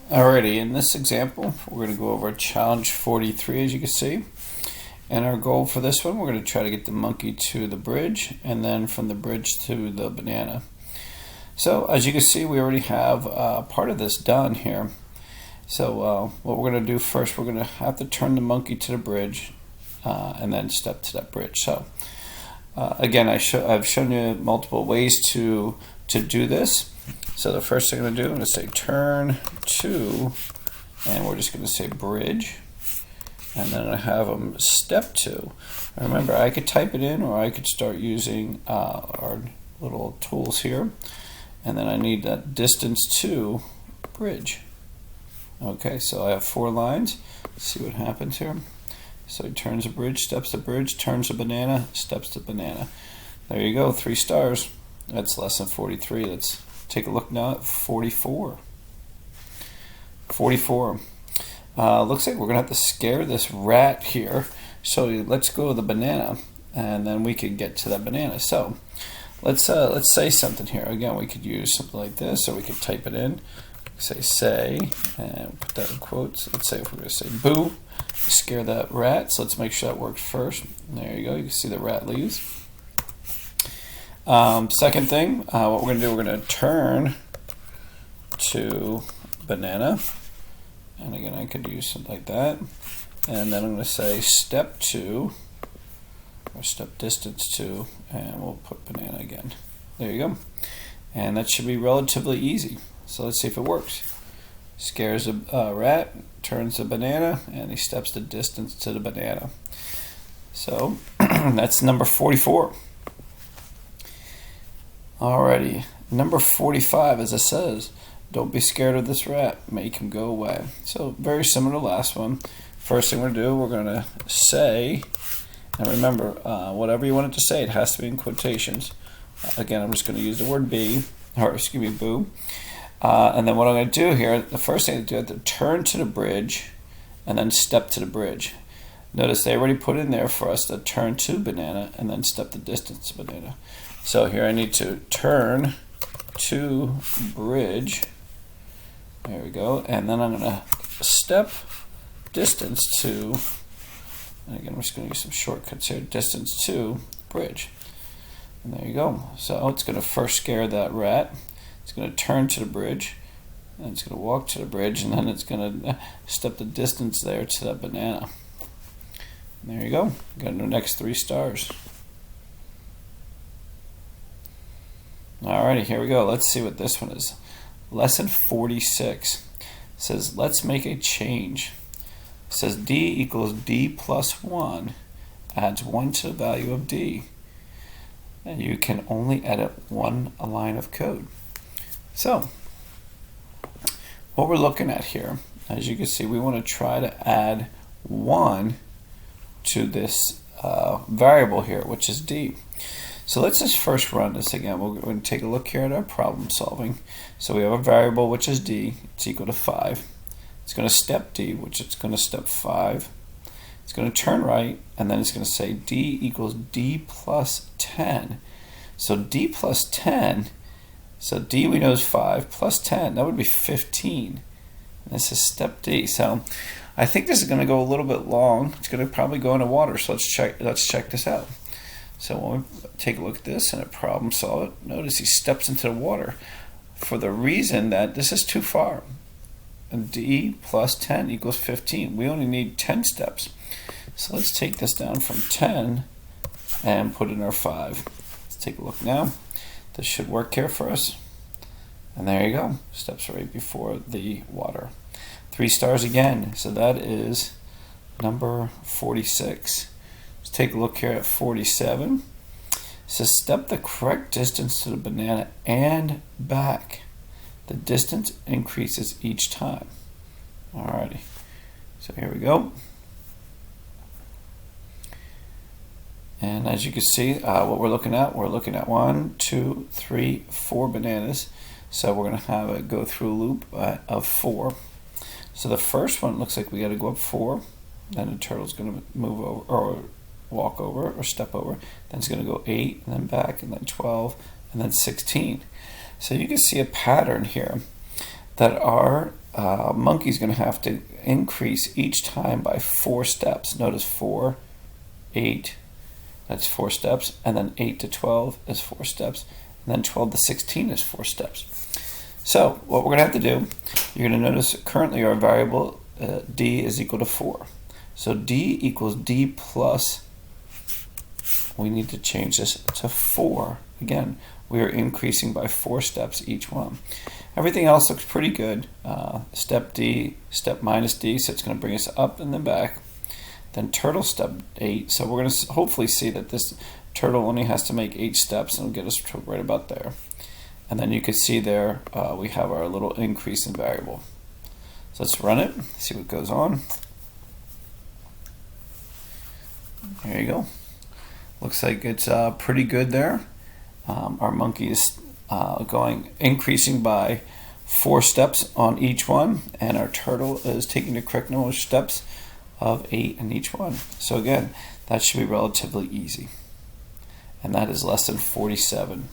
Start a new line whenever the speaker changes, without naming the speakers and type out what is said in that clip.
Alrighty, in this example, we're going to go over challenge 43, as you can see. And our goal for this one, we're going to try to get the monkey to the bridge, and then from the bridge to the banana. So, as you can see, we already have part of this done here. So, what we're going to do first, we're going to have to turn the monkey to the bridge, and then step to that bridge. So, again, I've shown you multiple ways to do this. So the first thing I'm going to do, I'm going to say turn to, and we're just going to say bridge, and then I have them step to. Remember, I could type it in, or I could start using our little tools here, and then I need that distance to bridge. Okay, so I have 4 lines. Let's see what happens here. So he turns the bridge, steps the bridge, turns the banana, steps the banana. There you go, 3 stars. That's lesson 43. Let's take a look now at 44. 44. Looks like we're going to have to scare this rat here. So let's go to the banana, and then we can get to that banana. So let's say something here. Again, we could use something like this, or we could type it in. Say, and put that in quotes. Let's say if we're going to say boo, scare that rat. So let's make sure that works first. There you go. You can see the rat leaves. Second thing, what we're going to do, we're going to turn to banana, and again I could use something like that, and then I'm going to say step to, or step distance to, and we'll put banana again. There you go, and that should be relatively easy. So let's see if it works. Scares a rat, turns the banana, and he steps the distance to the banana. So that's number 44. Alrighty, number 45, as it says, don't be scared of this rat, make him go away. So very similar to the last one. First thing we're going to do, we're going to say, and remember, whatever you want it to say, it has to be in quotations. Again, I'm just going to use the word boo. And then what I'm going to do here, the first thing to do is to turn to the bridge, and then step to the bridge. Notice they already put in there for us to turn to banana, and then step the distance to banana. So here I need to turn to bridge. There we go. And then I'm going to step distance to, and again, I'm just going to use some shortcuts here, distance to bridge. And there you go. So it's going to first scare that rat. It's going to turn to the bridge, and it's going to walk to the bridge, and then it's going to step the distance there to that banana. And there you go. Got the next 3 stars. Alrighty, here we go. Let's see what this one is. Lesson 46 says, let's make a change. It says D equals D plus 1 adds 1 to the value of D. And you can only edit 1 line of code. So, what we're looking at here, as you can see, we want to try to add 1 to this variable here, which is D. So let's just first run this again. We're going to take a look here at our problem solving. So we have a variable which is D, it's equal to 5. It's going to step D, which it's going to step 5. It's going to turn right, and then it's going to say D equals D plus 10. So D plus 10, so D we know is 5, plus 10, that would be 15. And this is step D. So I think this is going to go a little bit long. It's going to probably go into water, so let's check this out. So when we take a look at this and a problem solve it, notice he steps into the water for the reason that this is too far. And D plus 10 equals 15. We only need 10 steps. So let's take this down from 10 and put in our 5. Let's take a look now. This should work here for us. And there you go. Steps right before the water. 3 stars again. So that is number 46. Let's take a look here at 47. It says step the correct distance to the banana and back. The distance increases each time. Alrighty. So here we go. And as you can see, what we're looking at 1, 2, 3, 4 bananas. So we're going to have it go through a loop of 4. So the first one looks like we got to go up 4. Then the turtle's going to move over, or walk over, or step over. Then it's going to go 8, and then back, and then 12, and then 16. So you can see a pattern here that our monkey's going to have to increase each time by 4 steps. Notice 4, 8, that's 4 steps, and then 8 to 12 is 4 steps, and then 12 to 16 is 4 steps. So what we're going to have to do, you're going to notice currently our variable d is equal to 4. So d equals d plus, we need to change this to 4. Again, we are increasing by 4 steps each one. Everything else looks pretty good. Step D, step minus D, so it's going to bring us up and then back. Then turtle step 8, so we're going to hopefully see that this turtle only has to make 8 steps and it'll get us to right about there. And then you can see there we have our little increase in variable. So let's run it, see what goes on. There you go. Looks like it's pretty good there. Our monkey is increasing by 4 steps on each one, and our turtle is taking the correct number of steps of 8 in each one. So again, that should be relatively easy. And that is lesson 47.